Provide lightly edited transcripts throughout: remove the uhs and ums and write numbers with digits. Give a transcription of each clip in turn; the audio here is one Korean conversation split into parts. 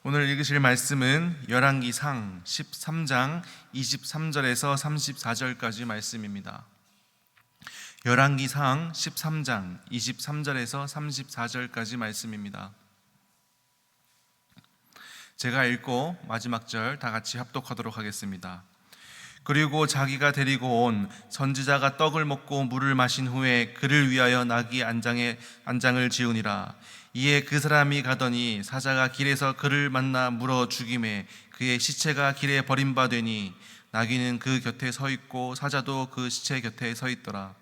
오늘 읽으실 말씀은 열왕기상 13장 23절에서 34절까지 말씀입니다. 열왕기상 13장 23절에서 34절까지 말씀입니다. 제가 읽고 마지막 절 다 같이 합독하도록 하겠습니다. 그리고 자기가 데리고 온 선지자가 떡을 먹고 물을 마신 후에 그를 위하여 나귀 안장을 지으니라. 이에 그 사람이 가더니 사자가 길에서 그를 만나 물어 죽임에 그의 시체가 길에 버림바되니 나귀는 그 곁에 서 있고 사자도 그 시체 곁에 서 있더라.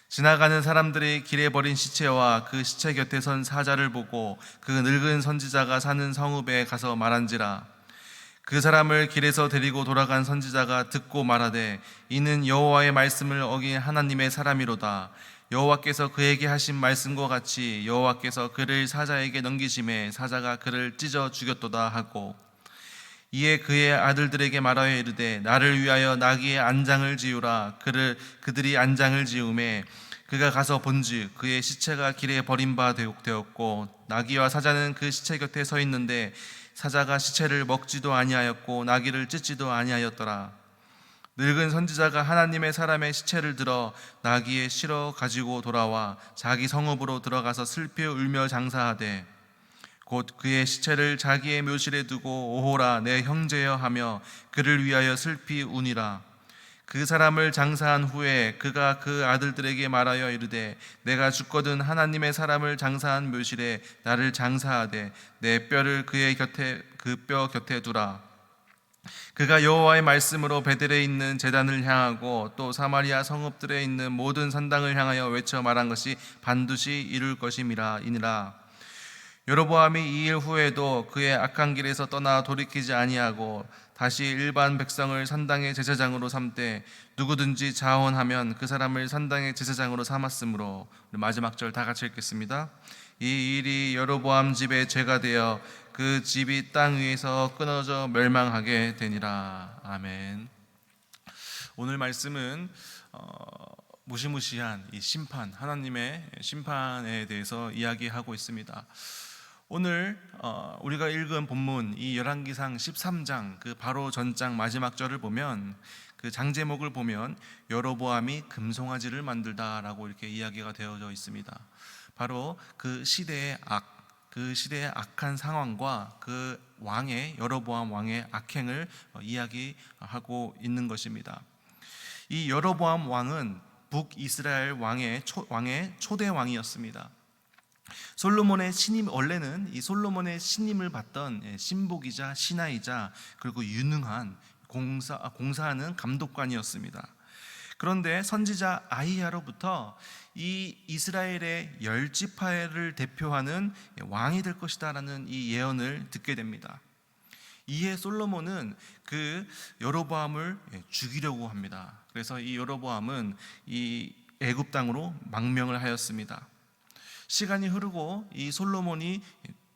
지나가는 사람들이 길에 버린 시체와 그 시체 곁에 선 사자를 보고 그 늙은 선지자가 사는 성읍에 가서 말한지라. 그 사람을 길에서 데리고 돌아간 선지자가 듣고 말하되 이는 여호와의 말씀을 어긴 하나님의 사람이로다. 여호와께서 그에게 하신 말씀과 같이 여호와께서 그를 사자에게 넘기심에 사자가 그를 찢어 죽였도다 하고, 이에 그의 아들들에게 말하여 이르되 나를 위하여 나귀의 안장을 지으라. 그들이 안장을 지음에 그가 가서 본즉 그의 시체가 길에 버린 바 되었고 나귀와 사자는 그 시체 곁에 서 있는데 사자가 시체를 먹지도 아니하였고 나귀를 찢지도 아니하였더라. 늙은 선지자가 하나님의 사람의 시체를 들어 나귀에 실어 가지고 돌아와 자기 성읍으로 들어가서 슬피 울며 장사하되 곧 그의 시체를 자기의 묘실에 두고 오호라 내 형제여 하며 그를 위하여 슬피 우니라. 그 사람을 장사한 후에 그가 그 아들들에게 말하여 이르되 내가 죽거든 하나님의 사람을 장사한 묘실에 나를 장사하되 내 뼈를 그의 곁에 그 뼈 곁에 두라. 그가 여호와의 말씀으로 베델에 있는 제단을 향하고 또 사마리아 성읍들에 있는 모든 산당을 향하여 외쳐 말한 것이 반드시 이룰 것임이라 이니라. 여로보암이 이 일 후에도 그의 악한 길에서 떠나 돌이키지 아니하고 다시 일반 백성을 산당의 제사장으로 삼되 누구든지 자원하면 그 사람을 산당의 제사장으로 삼았으므로. 마지막 절 다 같이 읽겠습니다. 이 일이 여로보암 집의 죄가 되어 그 집이 땅 위에서 끊어져 멸망하게 되니라. 아멘. 오늘 말씀은 무시무시한 이 심판, 하나님의 심판에 대해서 이야기하고 있습니다. 오늘 우리가 읽은 본문 이 열왕기상 13장 그 바로 전장 마지막 절을 보면 그 장제목을 보면 여로보암이 금송아지를 만들다라고 이렇게 이야기가 되어져 있습니다. 바로 그 시대의 그 시대의 악한 상황과 그 왕의 여로보암 왕의 악행을 이야기하고 있는 것입니다. 이 여로보암 왕은 북이스라엘 왕의 초대 왕이었습니다. 솔로몬의 신임, 원래는 이 솔로몬의 신임을 받던 신복이자 신하이자 그리고 유능한 공사하는 감독관이었습니다. 그런데 선지자 아히야로부터 이 이스라엘의 10지파를 대표하는 왕이 될 것이다라는 이 예언을 듣게 됩니다. 이에 솔로몬은 그 여로보암을 죽이려고 합니다. 그래서 이 여로보암은 이 애굽 땅으로 망명을 하였습니다. 시간이 흐르고 이 솔로몬이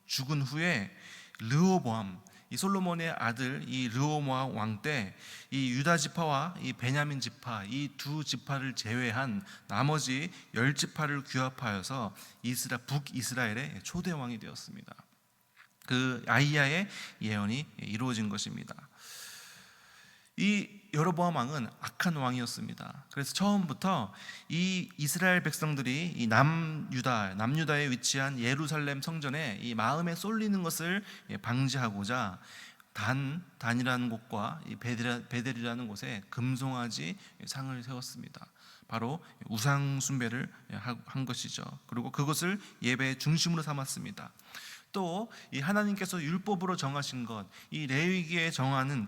죽은 후에 르호보암, 이 솔로몬의 아들 이 르호보암 왕 때 이 유다 지파와 이 베냐민 지파 이 두 지파를 제외한 나머지 10지파를 규합하여서 북이스라엘의 초대 왕이 되었습니다. 그 아히야의 예언이 이루어진 것입니다. 이 여로보암 왕은 악한 왕이었습니다. 그래서 처음부터 이 이스라엘 백성들이 이 남유다에 위치한 예루살렘 성전에 이 마음에 쏠리는 것을 방지하고자 단이라는 곳과 이 베델이라는 곳에 금송아지 상을 세웠습니다. 바로 우상 숭배를 한 것이죠. 그리고 그것을 예배의 중심으로 삼았습니다. 또 이 하나님께서 율법으로 정하신 것, 이 레위기에 정한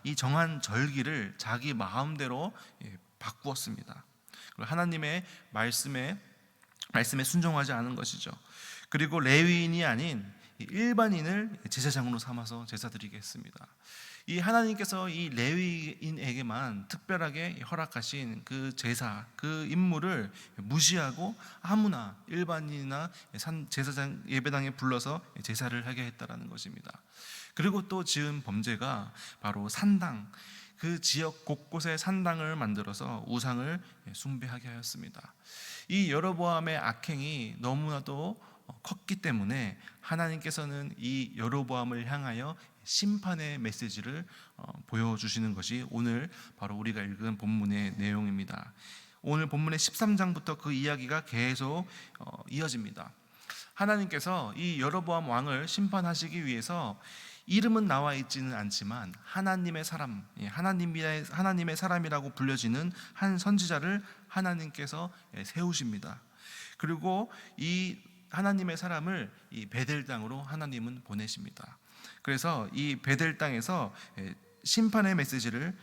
이 정한 절기를 자기 마음대로 바꾸었습니다. 그리고 하나님의 말씀에 순종하지 않은 것이죠. 그리고 레위인이 아닌 일반인을 제사장으로 삼아서 제사드리게 했습니다. 이 하나님께서 이 레위인에게만 특별하게 허락하신 그 제사, 그 임무를 무시하고 아무나 일반인이나 제사장 예배당에 불러서 제사를 하게 했다라는 것입니다. 그리고 또 지은 범죄가 바로 산당, 그 지역 곳곳에 산당을 만들어서 우상을 숭배하게 하였습니다. 이 여로보암의 악행이 너무나도 컸기 때문에 하나님께서는 이 여로보암을 향하여 심판의 메시지를 보여주시는 것이 오늘 바로 우리가 읽은 본문의 내용입니다. 오늘 본문의 13장부터 그 이야기가 계속 이어집니다. 하나님께서 이 여로보암 왕을 심판하시기 위해서 이름은 나와 있지는 않지만 하나님의 사람, 하나님의 사람이라고 불려지는 한 선지자를 하나님께서 세우십니다. 그리고 이 하나님의 사람을 이 베델 땅으로 하나님은 보내십니다. 그래서 이 베델 땅에서 심판의 메시지를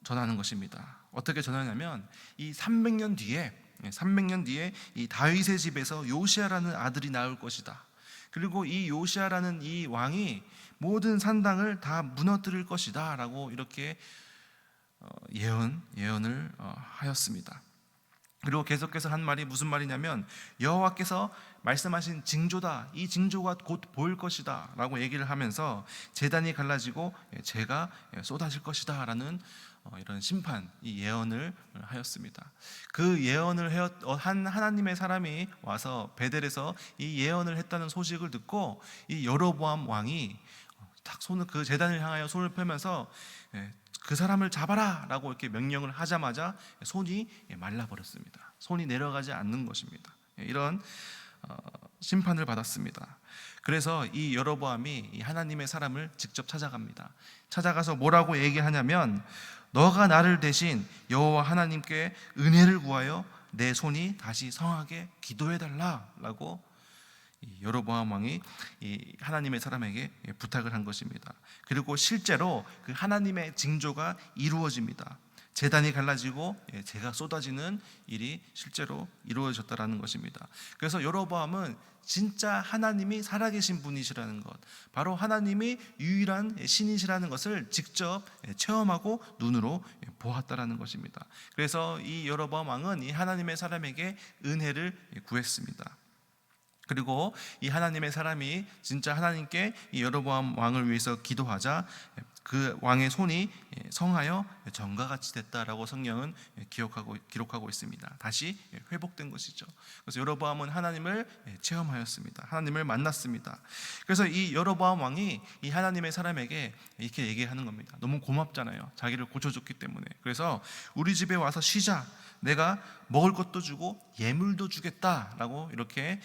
전하는 것입니다. 어떻게 전하냐면 이 300년 뒤에 이 다윗의 집에서 요시아라는 아들이 나올 것이다. 그리고 이 요시아라는 이 왕이 모든 산당을 다 무너뜨릴 것이다 라고 이렇게 예언을 하였습니다. 그리고 계속해서 한 말이 무슨 말이냐면 여호와께서 말씀하신 징조다, 이 징조가 곧 보일 것이다 라고 얘기를 하면서 제단이 갈라지고 재가 쏟아질 것이다 라는 이런 심판, 이 예언을 하였습니다. 그 예언을 한 하나님의 사람이 와서 베델에서 이 예언을 했다는 소식을 듣고 이 여로보암 왕이 딱 그 제단을 향하여 손을 펴면서 그 사람을 잡아라 라고 이렇게 명령을 하자마자 손이 말라버렸습니다. 손이 내려가지 않는 것입니다. 이런 심판을 받았습니다. 그래서 이 여로보암이 이 하나님의 사람을 직접 찾아갑니다. 찾아가서 뭐라고 얘기하냐면 너가 나를 대신 여호와 하나님께 은혜를 구하여 내 손이 다시 성하게 기도해달라 라고 여로보암 왕이 하나님의 사람에게 부탁을 한 것입니다. 그리고 실제로 그 하나님의 징조가 이루어집니다. 제단이 갈라지고 재가 쏟아지는 일이 실제로 이루어졌다라는 것입니다. 그래서 여로보암은 진짜 하나님이 살아계신 분이시라는 것, 바로 하나님이 유일한 신이시라는 것을 직접 체험하고 눈으로 보았다라는 것입니다. 그래서 이 여로보암 왕은 이 하나님의 사람에게 은혜를 구했습니다. 그리고 이 하나님의 사람이 진짜 하나님께 이 여로보암 왕을 위해서 기도하자 그 왕의 손이 성하여 전과 같이 됐다라고 성경은 기록하고 있습니다. 다시 회복된 것이죠. 그래서 여로보암은 하나님을 체험하였습니다. 하나님을 만났습니다. 그래서 이 여로보암 왕이 이 하나님의 사람에게 이렇게 얘기하는 겁니다. 너무 고맙잖아요. 자기를 고쳐줬기 때문에. 그래서 우리 집에 와서 쉬자. 내가 먹을 것도 주고 예물도 주겠다라고 이렇게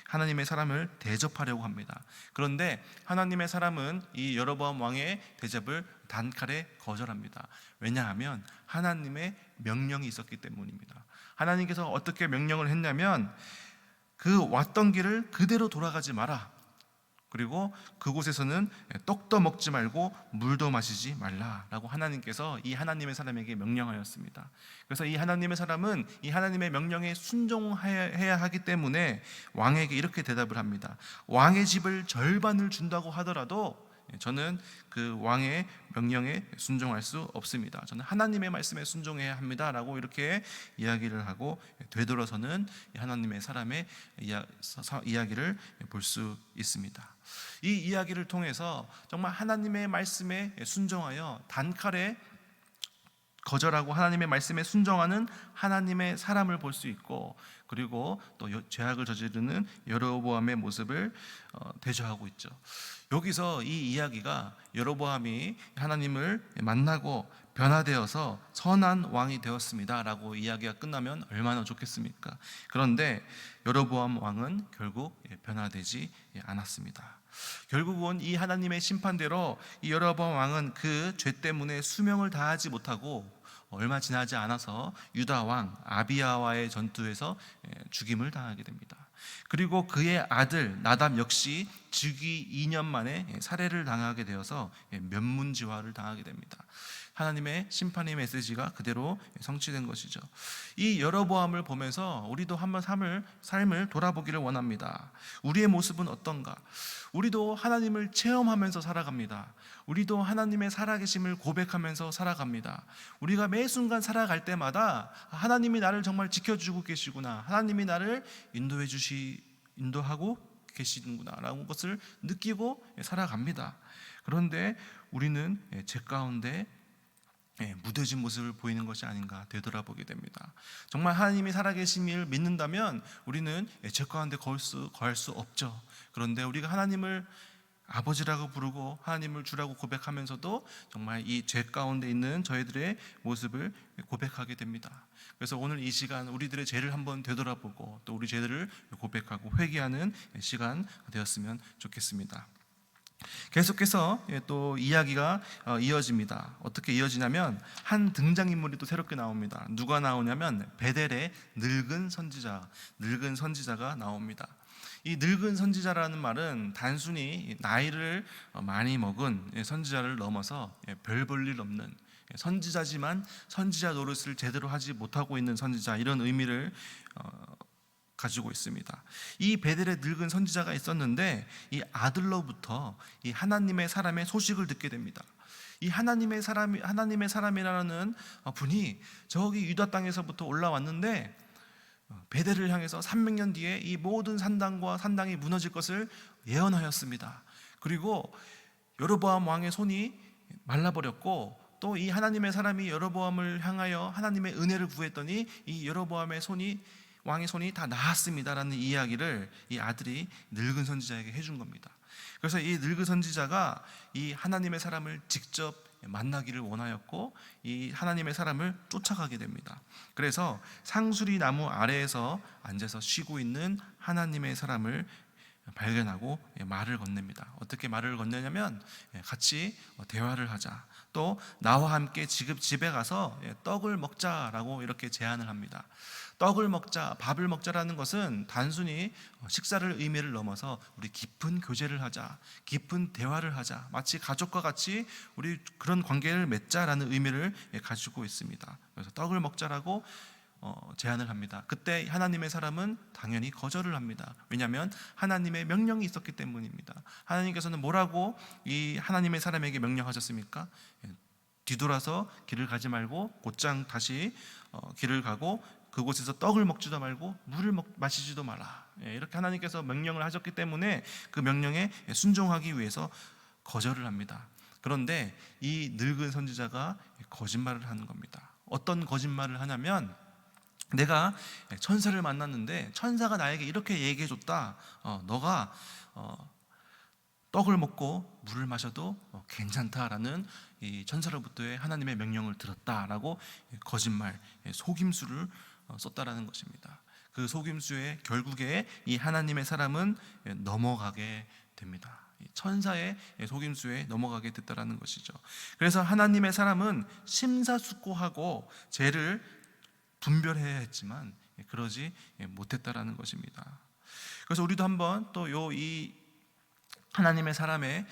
하나님의 사람을 대접하려고 합니다. 그런데 하나님의 사람은 이 여로보암 왕의 대접을 단칼에 거절합니다. 왜냐하면 하나님의 명령이 있었기 때문입니다. 하나님께서 어떻게 명령을 했냐면 그 왔던 길을 그대로 돌아가지 마라. 그리고 그곳에서는 떡도 먹지 말고 물도 마시지 말라라고 하나님께서 이 하나님의 사람에게 명령하였습니다. 그래서 이 하나님의 사람은 이 하나님의 명령에 순종해야 하기 때문에 왕에게 이렇게 대답을 합니다. 왕의 집을 절반을 준다고 하더라도 저는 그 왕의 명령에 순종할 수 없습니다. 저는 하나님의 말씀에 순종해야 합니다라고 이렇게 이야기를 하고 되돌아서는 하나님의 사람의 이야기를 볼 수 있습니다. 이 이야기를 통해서 정말 하나님의 말씀에 순종하여 단칼에 거절하고 하나님의 말씀에 순종하는 하나님의 사람을 볼 수 있고, 그리고 또 죄악을 저지르는 여로보암의 모습을 대조하고 있죠. 여기서 이 이야기가 여로보암이 하나님을 만나고 변화되어서 선한 왕이 되었습니다 라고 이야기가 끝나면 얼마나 좋겠습니까? 그런데 여로보암 왕은 결국 변화되지 않았습니다. 결국은 이 하나님의 심판대로 이 여로보암 왕은 그 죄 때문에 수명을 다하지 못하고 얼마 지나지 않아서 유다 왕 아비야와의 전투에서 죽임을 당하게 됩니다. 그리고 그의 아들 나답 역시 즉위 2년 만에 살해를 당하게 되어서 면문지화를 당하게 됩니다. 하나님의 심판의 메시지가 그대로 성취된 것이죠. 이 여로보암을 보면서 우리도 한번 삶을 돌아보기를 원합니다. 우리의 모습은 어떤가? 우리도 하나님을 체험하면서 살아갑니다. 우리도 하나님의 살아계심을 고백하면서 살아갑니다. 우리가 매 순간 살아갈 때마다 하나님이 나를 정말 지켜주고 계시구나, 하나님이 나를 인도하고 계시는구나 라는 것을 느끼고 살아갑니다. 그런데 우리는 죄 가운데 무뎌진 모습을 보이는 것이 아닌가 되돌아보게 됩니다. 정말 하나님이 살아계심을 믿는다면 우리는 죄 가운데 거할 수 없죠. 그런데 우리가 하나님을 아버지라고 부르고 하나님을 주라고 고백하면서도 정말 이 죄 가운데 있는 저희들의 모습을 고백하게 됩니다. 그래서 오늘 이 시간 우리들의 죄를 한번 되돌아보고 또 우리 죄들을 고백하고 회개하는 시간 되었으면 좋겠습니다. 계속해서 또 이야기가 이어집니다. 어떻게 이어지냐면 한 등장인물이 또 새롭게 나옵니다. 누가 나오냐면 베델의 늙은 선지자가 나옵니다. 이 늙은 선지자라는 말은 단순히 나이를 많이 먹은 선지자를 넘어서 별 볼 일 없는 선지자지만 선지자 노릇을 제대로 하지 못하고 있는 선지자, 이런 의미를 가지고 있습니다. 이 베델의 늙은 선지자가 있었는데 이 아들로부터 이 하나님의 사람의 소식을 듣게 됩니다. 이 하나님의 사람이라는 분이 저기 유다 땅에서부터 올라왔는데 베델을 향해서 300년 뒤에 이 모든 산당이 무너질 것을 예언하였습니다. 그리고 여로보암 왕의 손이 말라버렸고 또 이 하나님의 사람이 여로보암을 향하여 하나님의 은혜를 구했더니 이 여로보암의 왕의 손이 다 나았습니다라는 이야기를 이 아들이 늙은 선지자에게 해준 겁니다. 그래서 이 늙은 선지자가 이 하나님의 사람을 직접 만나기를 원하였고 이 하나님의 사람을 쫓아가게 됩니다. 그래서 상수리 나무 아래에서 앉아서 쉬고 있는 하나님의 사람을 발견하고 말을 건넵니다. 어떻게 말을 건네냐면 같이 대화를 하자, 또 나와 함께 지금 집에 가서 떡을 먹자라고 이렇게 제안을 합니다. 떡을 먹자, 밥을 먹자라는 것은 단순히 식사를 의미를 넘어서 우리 깊은 교제를 하자, 깊은 대화를 하자, 마치 가족과 같이 우리 그런 관계를 맺자라는 의미를 가지고 있습니다. 그래서 떡을 먹자라고 제안을 합니다. 그때 하나님의 사람은 당연히 거절을 합니다. 왜냐하면 하나님의 명령이 있었기 때문입니다. 하나님께서는 뭐라고 이 하나님의 사람에게 명령하셨습니까? 뒤돌아서 길을 가지 말고 곧장 다시 길을 가고 그곳에서 떡을 먹지도 말고 물을 마시지도 마라. 이렇게 하나님께서 명령을 하셨기 때문에 그 명령에 순종하기 위해서 거절을 합니다. 그런데 이 늙은 선지자가 거짓말을 하는 겁니다. 어떤 거짓말을 하냐면, 내가 천사를 만났는데 천사가 나에게 이렇게 얘기해 줬다. 너가 떡을 먹고 물을 마셔도 괜찮다라는 이 천사로부터의 하나님의 명령을 들었다라고 거짓말, 속임수를 썼다라는 것입니다. 그 속임수에 결국에 이 하나님의 사람은 넘어가게 됩니다. 천사의 속임수에 넘어가게 됐다라는 것이죠. 그래서 하나님의 사람은 심사숙고하고 죄를 분별해야 했지만 그러지 못했다라는 것입니다. 그래서 우리도 한번 또 이 하나님의 사람의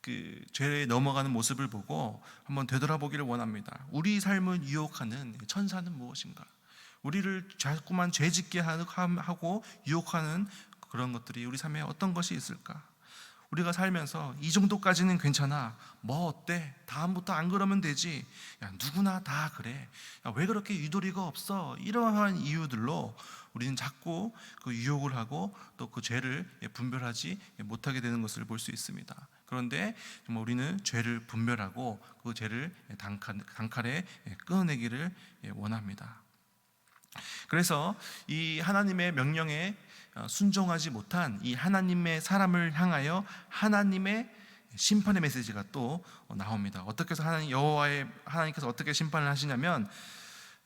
그 죄에 넘어가는 모습을 보고 한번 되돌아보기를 원합니다. 우리 삶을 유혹하는 천사는 무엇인가? 우리를 자꾸만 죄짓게 하고 유혹하는 그런 것들이 우리 삶에 어떤 것이 있을까? 우리가 살면서 이 정도까지는 괜찮아, 뭐 어때? 다음부터 안 그러면 되지, 야 누구나 다 그래, 야, 왜 그렇게 유도리가 없어? 이러한 이유들로 우리는 자꾸 그 유혹을 하고 또 그 죄를 분별하지 못하게 되는 것을 볼 수 있습니다. 그런데 정말 우리는 죄를 분별하고 그 죄를 단칼에 끊어내기를 원합니다. 그래서 이 하나님의 명령에 순종하지 못한 이 하나님의 사람을 향하여 하나님의 심판의 메시지가 또 나옵니다. 어떻게 해서 하나님께서 어떻게 심판을 하시냐면,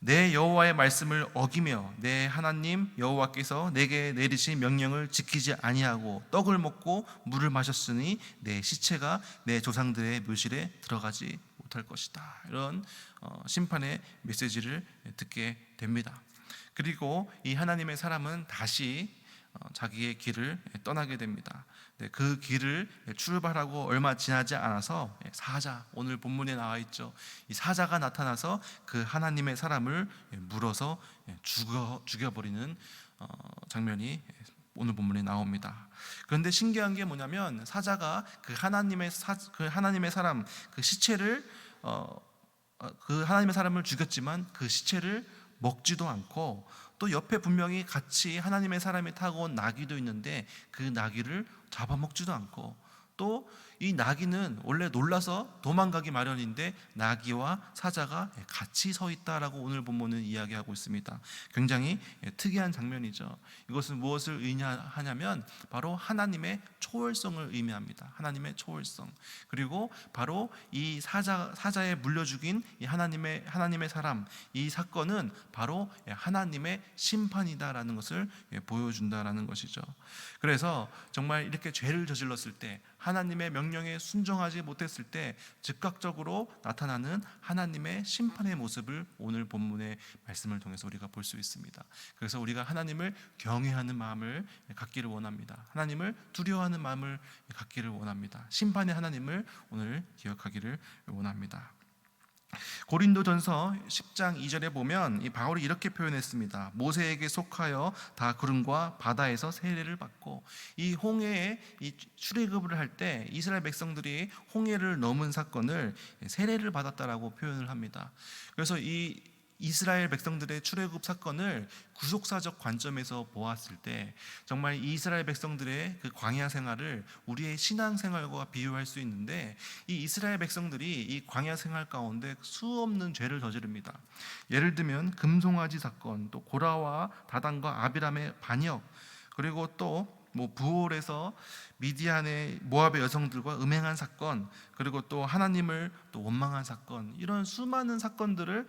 내 여호와의 말씀을 어기며 내 하나님 여호와께서 내게 내리신 명령을 지키지 아니하고 떡을 먹고 물을 마셨으니 내 시체가 내 조상들의 묘실에 들어가지 못할 것이다. 이런 심판의 메시지를 듣게 됩니다. 그리고 이 하나님의 사람은 다시 자기의 길을 떠나게 됩니다. 그 길을 출발하고 얼마 지나지 않아서 사자, 오늘 본문에 나와 있죠. 이 사자가 나타나서 그 하나님의 사람을 물어서 죽여버리는 장면이 오늘 본문에 나옵니다. 그런데 신기한 게 뭐냐면, 사자가 그 하나님의 사람 그 시체를 그 하나님의 사람을 죽였지만 그 시체를 먹지도 않고, 또 옆에 분명히 같이 하나님의 사람이 타고 온 나귀도 있는데 그 나귀를 잡아먹지도 않고, 또 이 나귀는 원래 놀라서 도망가기 마련인데 나귀와 사자가 같이 서 있다라고 오늘 본문은 이야기하고 있습니다. 굉장히 특이한 장면이죠. 이것은 무엇을 의미하냐면 바로 하나님의 초월성을 의미합니다. 하나님의 초월성. 그리고 바로 이 사자에 물려 죽인 이 하나님의 사람, 이 사건은 바로 하나님의 심판이다라는 것을 보여준다라는 것이죠. 그래서 정말 이렇게 죄를 저질렀을 때, 하나님의 명령에 순종하지 못했을 때 즉각적으로 나타나는 하나님의 심판의 모습을 오늘 본문의 말씀을 통해서 우리가 볼 수 있습니다. 그래서 우리가 하나님을 경외하는 마음을 갖기를 원합니다. 하나님을 두려워하는 마음을 갖기를 원합니다. 심판의 하나님을 오늘 기억하기를 원합니다. 고린도전서 10장 2절에 보면 이 바울이 이렇게 표현했습니다. 모세에게 속하여 다 구름과 바다에서 세례를 받고, 이 홍해에 이 출애굽을 할 때 이스라엘 백성들이 홍해를 넘은 사건을 세례를 받았다라고 표현을 합니다. 그래서 이 이스라엘 백성들의 출애굽 사건을 구속사적 관점에서 보았을 때 정말 이 이스라엘 백성들의 그 광야 생활을 우리의 신앙 생활과 비유할 수 있는데, 이 이스라엘 백성들이 이 광야 생활 가운데 수없는 죄를 저지릅니다. 예를 들면 금송아지 사건, 또 고라와 다단과 아비람의 반역, 그리고 또 부올에서 미디안의 모압의 여성들과 음행한 사건, 그리고 또 하나님을 또 원망한 사건, 이런 수많은 사건들이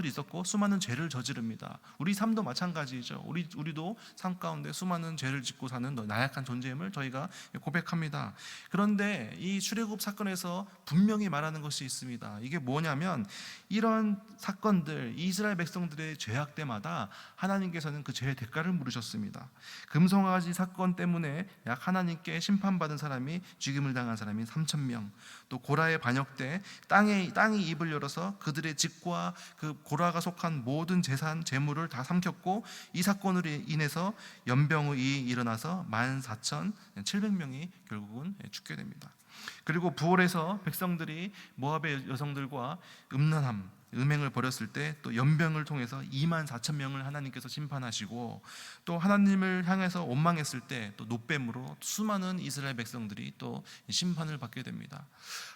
있었고 수많은 죄를 저지릅니다. 우리 삶도 마찬가지죠. 우리도 삶 가운데 수많은 죄를 짓고 사는 나약한 존재임을 저희가 고백합니다. 그런데 이 출애굽 사건에서 분명히 말하는 것이 있습니다. 이게 뭐냐면, 이런 사건들, 이스라엘 백성들의 죄악 때마다 하나님께서는 그 죄의 대가를 물으셨습니다. 금송아지 사건 때문에 하나님께 심판받은 사람이, 죽임을 당한 사람이 3,000명, 또 고라의 반역 때 땅이 입을 열어서 그들의 집과 그 고라가 속한 모든 재산, 재물을 다 삼켰고, 이 사건으로 인해서 연병의 일어나서 14,700명이 결국은 죽게 됩니다. 그리고 부올에서 백성들이 모압의 여성들과 음행을 벌였을 때 또 연병을 통해서 24,000명을 하나님께서 심판하시고, 또 하나님을 향해서 원망했을 때 또 노뱀으로 수많은 이스라엘 백성들이 또 심판을 받게 됩니다.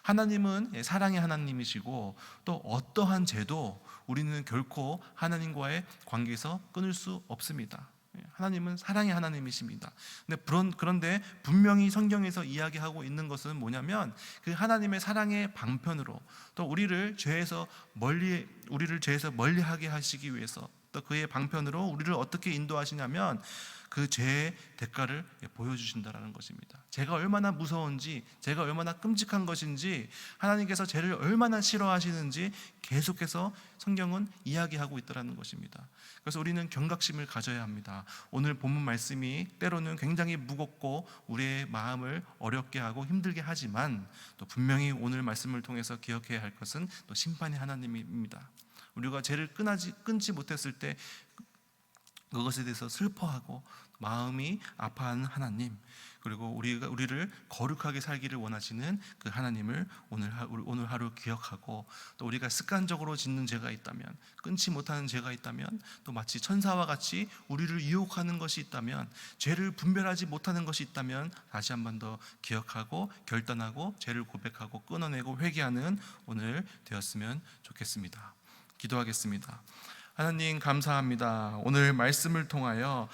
하나님은 사랑의 하나님이시고, 또 어떠한 죄도 우리는 결코 하나님과의 관계에서 끊을 수 없습니다. 하나님은 사랑의 하나님이십니다. 그런데 분명히 성경에서 이야기하고 있는 것은 뭐냐면, 그 하나님의 사랑의 방편으로 또 우리를 죄에서 멀리하게 하시기 위해서, 또 그의 방편으로 우리를 어떻게 인도하시냐면 그 죄의 대가를 보여주신다라는 것입니다. 죄가 얼마나 무서운지, 죄가 얼마나 끔찍한 것인지, 하나님께서 죄를 얼마나 싫어하시는지 계속해서 성경은 이야기하고 있다는 것입니다. 그래서 우리는 경각심을 가져야 합니다. 오늘 본문 말씀이 때로는 굉장히 무겁고 우리의 마음을 어렵게 하고 힘들게 하지만, 또 분명히 오늘 말씀을 통해서 기억해야 할 것은 또 심판의 하나님입니다. 우리가 죄를 끊지 못했을 때 그것에 대해서 슬퍼하고 마음이 아파하는 하나님, 그리고 우리를 거룩하게 살기를 원하시는 그 하나님을 오늘 하루 기억하고, 또 우리가 습관적으로 짓는 죄가 있다면, 끊지 못하는 죄가 있다면, 또 마치 천사와 같이 우리를 유혹하는 것이 있다면, 죄를 분별하지 못하는 것이 있다면 다시 한 번 더 기억하고 결단하고 죄를 고백하고 끊어내고 회개하는 오늘 되었으면 좋겠습니다. 기도하겠습니다. 하나님 감사합니다. 오늘 말씀을 통하여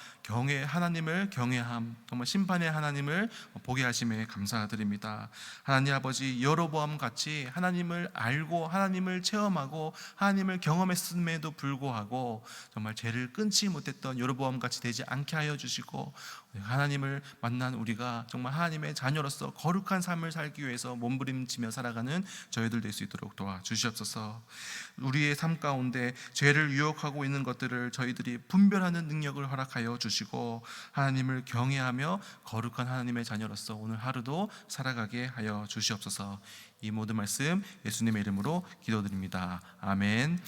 하나님을 경외함, 정말 심판의 하나님을 보게 하심에 감사드립니다. 하나님 아버지, 여로보암 같이 하나님을 알고 하나님을 체험하고 하나님을 경험했음에도 불구하고 정말 죄를 끊지 못했던 여로보암 같이 되지 않게 하여 주시고, 하나님을 만난 우리가 정말 하나님의 자녀로서 거룩한 삶을 살기 위해서 몸부림치며 살아가는 저희들 될 수 있도록 도와주시옵소서. 우리의 삶 가운데 죄를 유혹하고 있는 것들을 저희들이 분별하는 능력을 허락하여 주시고, 하나님을 경외하며 거룩한 하나님의 자녀로서 오늘 하루도 살아가게 하여 주시옵소서. 이 모든 말씀 예수님의 이름으로 기도드립니다. 아멘.